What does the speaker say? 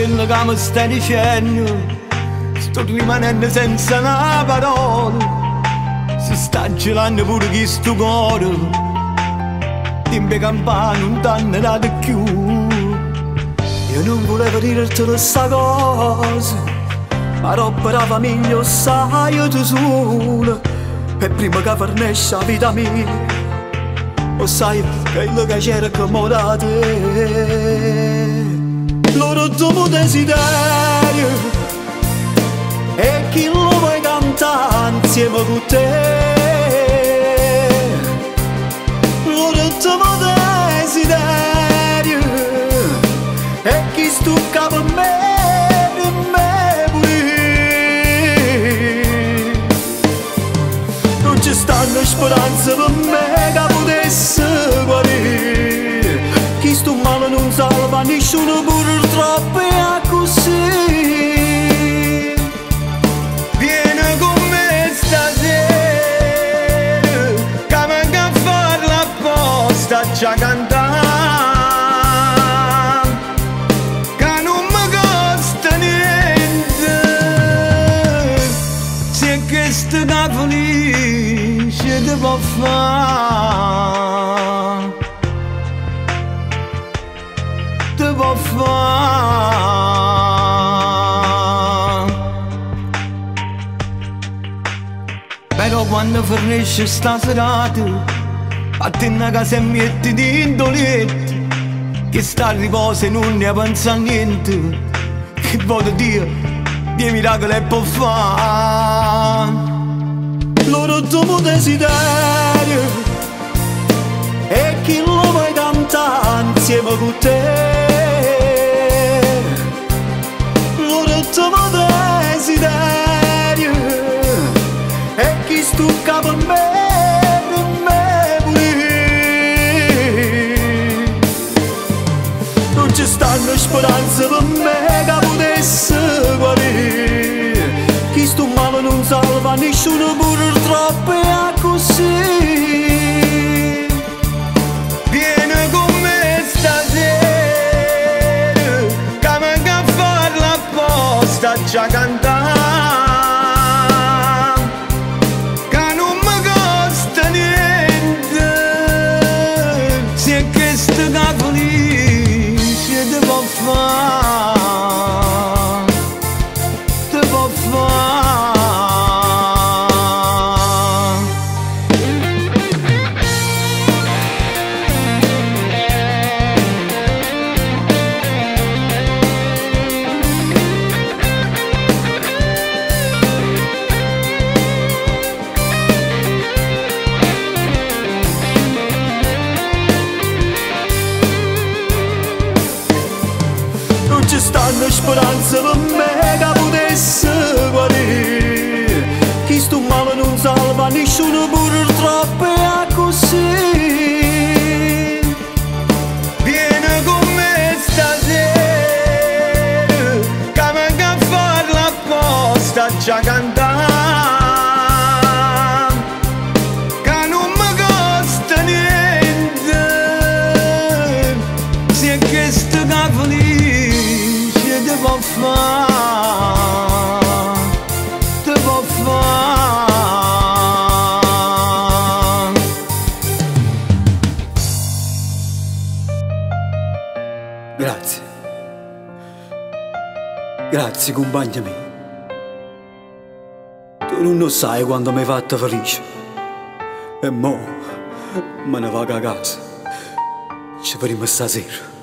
quello che mi stai dicendo, sto rimanendo senza una parola. Si sta gelando pure chi sto cuore, dimmi campano non t'hanno dato più. Io non volevo dirti questa cosa, ma roba la famiglia sai tu solo. E prima che fornisce la vita mia, lo sai quello che c'era che mi da te. Loro tuo desiderio e chi lo vuoi cantare insieme con te. Loro tuo desiderio e chi stucca per me pure. Non ci stanno speranze per me che potesse guarire. Chi sto male non salva nessuno, purtroppo è così. Vieni con me stasera, che venga a farla apposta già cantare, che non mi costa niente. Se è questo che felice ti può fare, te può fare. Però quando finisce sta serata, fatti a casa e mettiti in doletto, che sta a riposo e non ne pensa a niente. Che voglio dire, dei miracoli e può fare. Loro tuo desiderio e chi lo vuoi cantare insieme con te. Loro tuo desiderio e chi stucca per me pure. Non ci stanno speranze per me che potesse guarire. Chi sto male non salva nessuno, purtroppo è così. Vieni con me stasera, che venga a farla apposta già cantare, che non mi costa niente. Se è questo che felice ti può fare, te può fare. Non ci stanno speranze per me che potesse guarire. Chi sto male non salva nessuno, purtroppo è così. Vieni con me stasera, che venga a farla apposta già cantare, che non mi costa niente. Se è questo che felice te può fare, te può fare. Grazie, grazie compagna mia. Tu non lo sai quando mi hai fatto felice. E mo me ne vado a casa, ci vedremo stasera.